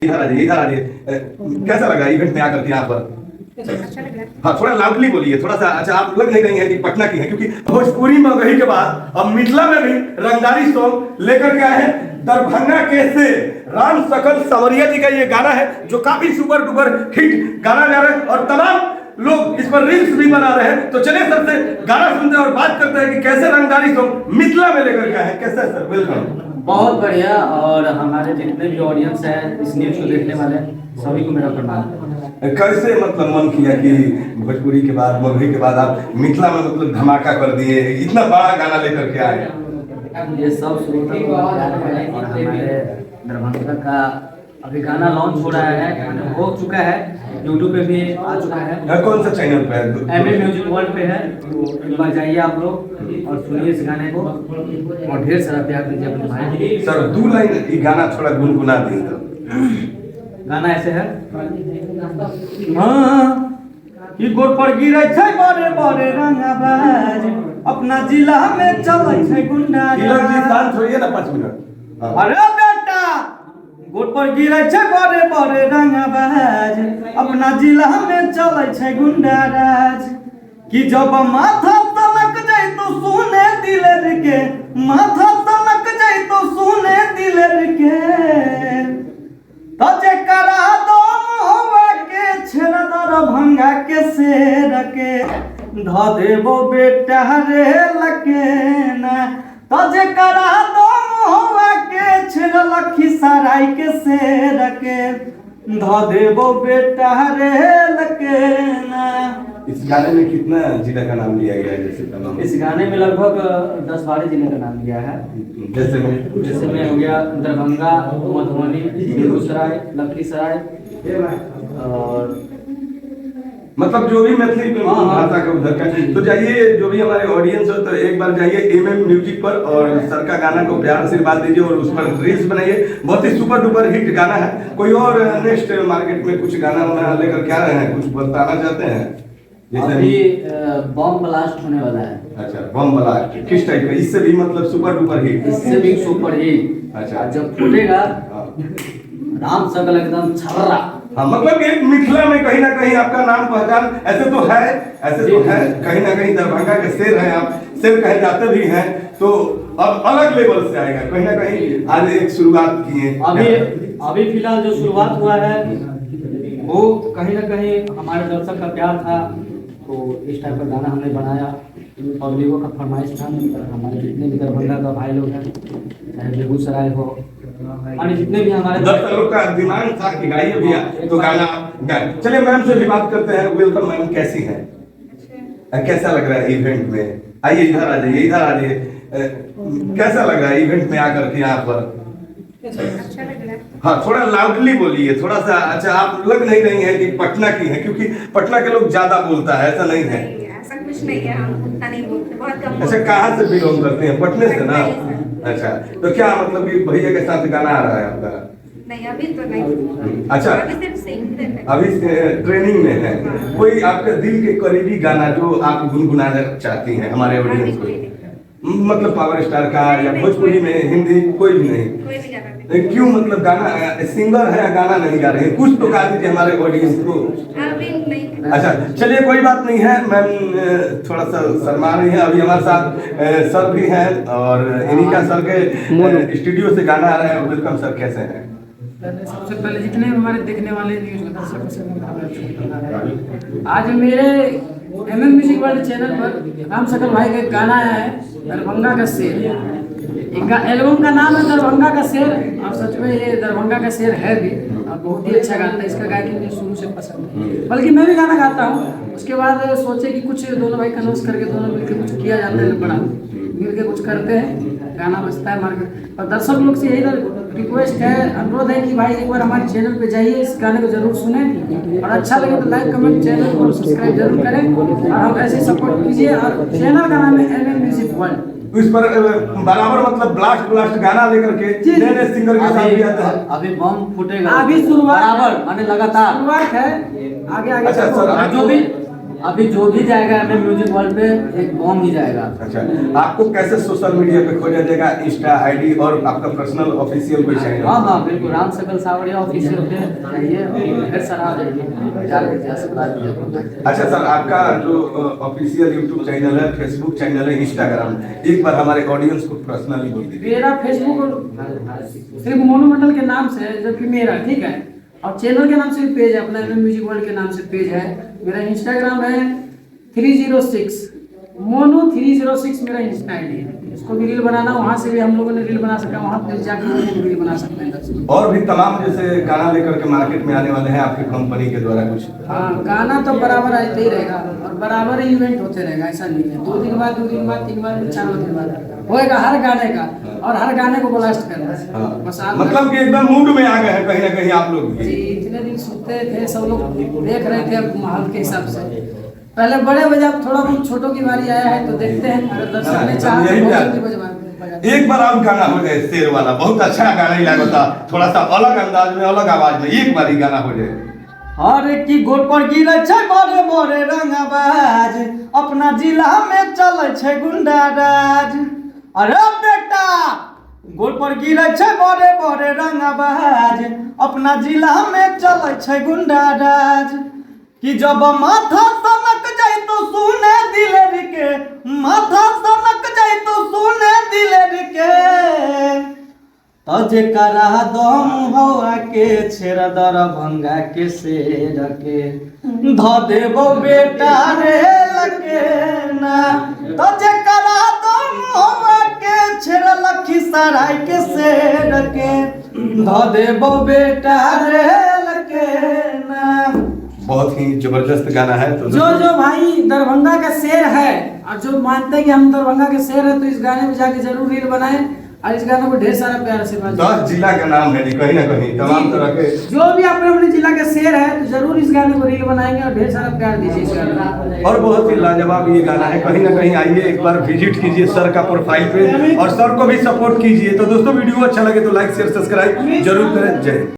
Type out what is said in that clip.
इधर आ जाइए। कैसा लगा इवेंट में आकर के यहाँ पर? अच्छा लग रहा है। हाँ, थोड़ा लाउडली बोलिए थोड़ा सा। अच्छा, आप लग नहीं रही है कि पटना की है, क्योंकि भोजपुरी मगही के बाद अब मिथिला में भी रंगदारी सॉन्ग लेकर के आए हैं। दरभंगा के से राम सकल संवरिया जी का ये गाना है जो काफी सुपर डुपर हिट गाना जा रहा है और तमाम लोग इस पर रील्स भी बना रहे हैं। तो चलिए सबसे गाना सुनते हैं और बात करते हैं कि कैसे रंगदारी सॉन्ग मिथिला में लेकर के आए हैं। कैसा है सर? वेलकम। बहुत बढ़िया। और हमारे जितने भी ऑडियंस है इस न्यूज को देखने वाले सभी को मेरा प्रणाम। कैसे मतलब मन किया कि भोजपुरी के बाद मगही के बाद आप मिथिला में मतलब धमाका कर दिए, इतना बड़ा गाना लेकर के आए? ये सब शुरू था तो प्यार है और हमारे दरभंगा का अभी गाना लॉन्च हो रहा है, हो चुका है, यूट्यूब पे भी आ चुका है। कौन सा चैनल पे है? एमए म्यूजिक वर्ल्ड पे है। तो एक बार जाइए आप लोग और सुनिए इस गाने को और ढेर सारा प्यार दीजिए अपने भाई। सर 2 लाइन ये गाना थोड़ा गुनगुना दी तो। गाना ऐसे है। हाँ कि गोड़ पर गिरै छै बड़े बड़े रंगबाज, अपना जिला में चलै छै गुंडा। तिलक जी शांत होइए ना 5 मिनट। हाँ। अरे बेटा गोड़ पर गिरै छै बड़े बड़े रंगबाज, अपना जिला में चलै छै गुंडा राज। कि जब माथा तलक जाई तो सुने दिलेर के, माथा तलक जाई तो सुने दिलेर के। तो जेकरा दम होवे के छेड़ दरभंगा के शेर के, ध देबो बेटा रे लकेना। तो जेकरा दम होवे के छेड़ लखीसराय के शेर के, ध देबो बेटा रे लकेना। इस गाने में कितना जिला का नाम लिया गया है? जैसे तमाम इस गाने में लगभग 10-12 जिले का नाम लिया है। जैसे में हो गया दरभंगा, मधुबनी, बेगूसराय, लखीसराय और मतलब जो भी मैथिली भाषा का उधर का। तो जाइए जो भी हमारे ऑडियंस हो तो एक बार जाइए एमएम म्यूजिक पर और सर का गाना को प्यार आशीर्वाद दीजिए और उस पर रील्स बनाइए। बहुत ही सुपर डुपर हिट गाना है। कोई और नेक्स्ट मार्केट में कुछ गाना वाना लेकर क्या रहे हैं, कुछ बताना चाहते हैं? अभी बम ब्लास्ट होने वाला है। अच्छा, बम ब्लास्ट किस टाइप का? इससे भी मतलब सुपर डुपर हिट? इससे भी सुपर हिट। अच्छा, जब फूटेगा राम सकल एकदम छर्रा। हाँ, मतलब एक मिथिला में कहीं ना कहीं आपका नाम पहचान ऐसे तो है, कहीं ना कहीं दरभंगा के शेर हैं आप, शेर कहे जाते भी हैं। तो अब अलग लेवल से आएगा कहीं ना कहीं। आज एक शुरुआत की है। अभी फिलहाल जो शुरुआत हुआ है वो कहीं ना कहीं हमारे दर्शक का प्यार था, तो इस टाइप का गाना हमने बनाया। पब्लिकों का फरमाइश था। हमारे जितने भी दरभंगा का भाई लोग हैं, चाहे बेगूसराय हो, और जितने भी हमारे दर्शक लोग का डिमांड था कि गाइए भैया, तो गाना गाए। चलिए मैम से भी बात करते हैं। वेलकम मैम, कैसी हैं? कैसा लग रहा है इवेंट में? आइए इधर आ जाइए, इधर आ जाइए। कैसा लग रहा है इवेंट में आकर के यहाँ पर? अच्छा लग रहा है। हाँ, थोड़ा लाउडली बोलिए थोड़ा सा। अच्छा, आप लग नहीं रही है कि पटना की है, क्योंकि पटना के लोग ज्यादा बोलता है, ऐसा नहीं है? ऐसा कुछ नहीं है, हम उतना नहीं बोलते, बहुत कम। अच्छा, कहाँ से बिलोंग करते हैं? पटने से ना? अच्छा, तो क्या मतलब कि भैया के साथ गाना आ रहा है आपका? नहीं, अभी तो नहीं। अच्छा, अभी सिर्फ सिंग है। अभी ट्रेनिंग में है। कोई आपके दिल के करीबी गाना जो आप गुनगुनाना चाहती हैं हमारे ऑडियंस को? मतलब पावर स्टार का या भोजपुरी में, हिंदी, कोई भी नहीं? कोई भी गाना नहीं। क्यों? मतलब गाना सिंगर है, गाना नहीं गा रहे हैं, कुछ तो गा दीजिए हमारे ऑडियंस को। अभी नहीं। अच्छा, चलिए कोई बात नहीं है। मैम थोड़ा सा शर्मा रही है। अभी हमारे साथ सर भी हैं और इन्हीं का सर के स्टूडियो से गाना आ रहा है। वेलकम सर, कैसे हैं? सबसे पहले जितने भी हमारे देखने वाले न्यूज के दर्शकों से आज मेरे एमएम म्यूजिक वर्ल्ड चैनल पर राम सकल भाई का एक गाना आया है, दरभंगा का शेर। इनका एल्बम का नाम है दरभंगा का शेर, और सच में ये दरभंगा का शेर है भी, और बहुत ही अच्छा गाता है। इसका गायकी मुझे शुरू से पसंद है, बल्कि मैं भी गाना गाता हूँ। उसके बाद सोचे कि कुछ दोनों भाई कन्वर्स करके दोनों मिलकर कुछ किया जाता है, बड़ा मिलकर कुछ करते हैं, गाना बजता है मार्केट। और दर्शक लोग से यही रिक्वेस्ट है, अनुरोध है कि भाई एक बार हमारे चैनल पे जाइए, इस गाने को जरूर सुने और अच्छा लगे तो लाइक कमेंट, चैनल को सब्सक्राइब जरूर करें और हम ऐसे सपोर्ट कीजिए। और चैनल का नाम है एमएम म्यूजिक वर्ल्ड। इस पर बराबर मतलब ब्लास्ट गाना लेकर के नए सिंगर के साथ भी आता है। अभी बम फूटेगा, अभी शुरुआत बराबर माने लगातार शुरुआत है। आगे अच्छा सर, जो भी अभी जो भी जाएगा एमएम म्यूजिक वर्ल्ड पे एक बॉम्ब ही जाएगा। अच्छा, आपको कैसे सोशल मीडिया पे खोजा जाएगा? इंस्टा आईडी और आपका पर्सनल ऑफिशियल कोई चैनल? हाँ हाँ बिल्कुल, राम सकल सावरिया ऑफिशियल पे जाइए, ढेर सारा आ जाएगी। अच्छा सर, आपका जो ऑफिशियल यूट्यूब चैनल है, फेसबुक चैनल है, इंस्टाग्राम, एक बार हमारे ऑडियंस को पर्सनली बोल दीजिए। मेरा फेसबुक सिर्फ मोनूमेंटल के नाम से है, जबकि मेरा ठीक है, और चैनल के नाम से भी पेज है, अपना एमएम म्यूजिक वर्ल्ड के नाम से पेज है। मेरा इंस्टाग्राम है 306 मोनू 306 मेरा इंस्टा आईडी है। इसको भी रील बनाना, वहाँ से भी हम लोगों ने रील बना सका, वहाँ पे जाकर रील बना सकते हैं। और भी तमाम जैसे गाना लेकर के मार्केट में आने वाले हैं आपकी कंपनी के द्वारा कुछ? हाँ, गाना तो बराबर आते ही रहेगा और बराबर ही इवेंट होते रहेगा, ऐसा नहीं है। 2 दिन बाद 2 दिन बाद 3 बार 4 दिन बाद होएगा हर गाने का, और हर गाने को ब्लास्ट करना है। हाँ। बस आप मतलब कि एकदम मूड में आ गए हैं कहीं ना कहीं आप लोग जी, भी। इतने दिन सुनते थे, सब लोग देख रहे थे माहौल के हिसाब से। पहले बड़े बजा, थोड़ा बहुत छोटों की बारी आया है तो देखते हैं, अगर दर्शक ने चाहा तो बहुत जल्दी बजवा। एक बार और गाना हो जाए शेर वाला, बहुत अच्छा गाना ही लगा था, थोड़ा सा अलग अंदाज में, अलग आवाज में, एक बार ही गाना हो जाए। अरे की गोड़ पर गिरे छै बड़े बड़े रंगबाज, अपना जिला में चले छै गुंडा राज। अरे बेटा गोड़ पर गिरे छै बड़े बड़े रंगबाज, अपना जिला में चले छै गुंडा राज। कि जब माथा सनक जाए तो सुने दिलेर के, माथा सनक जाए तो सुने दिलेर के, तो जेकरा दम हवा के छेड़ दरभंगा के शेर के ध देबो बेटा रे लगे ना। तो जेकरा दम हवा के छेड़ लखीसराय के शेर के ध देबो बेटा रे लगे ना। बहुत ही जबरदस्त गाना है। तो जो भाई दरभंगा का शेर है और जो मानते हैं कि हम दरभंगा के शेर है, तो इस गाने में जाके जरूर रील बनाएं और इस गाने को ढेर सारा प्यार से बात। 10 जिला का नाम है जी, कहीं ना कहीं तमाम तरह के जो भी अपने अपने जिला के शेर है तो जरूर इस गाने को रील बनाएंगे और ढेर सारा प्यार दीजिए इस गाने को। और बहुत ही लाजवाब ये गाना है, कहीं ना कहीं आइए एक बार विजिट कीजिए सर का प्रोफाइल पे और सर को भी सपोर्ट कीजिए। तो दोस्तों वीडियो अच्छा लगे तो लाइक शेयर सब्सक्राइब जरूर करें। जय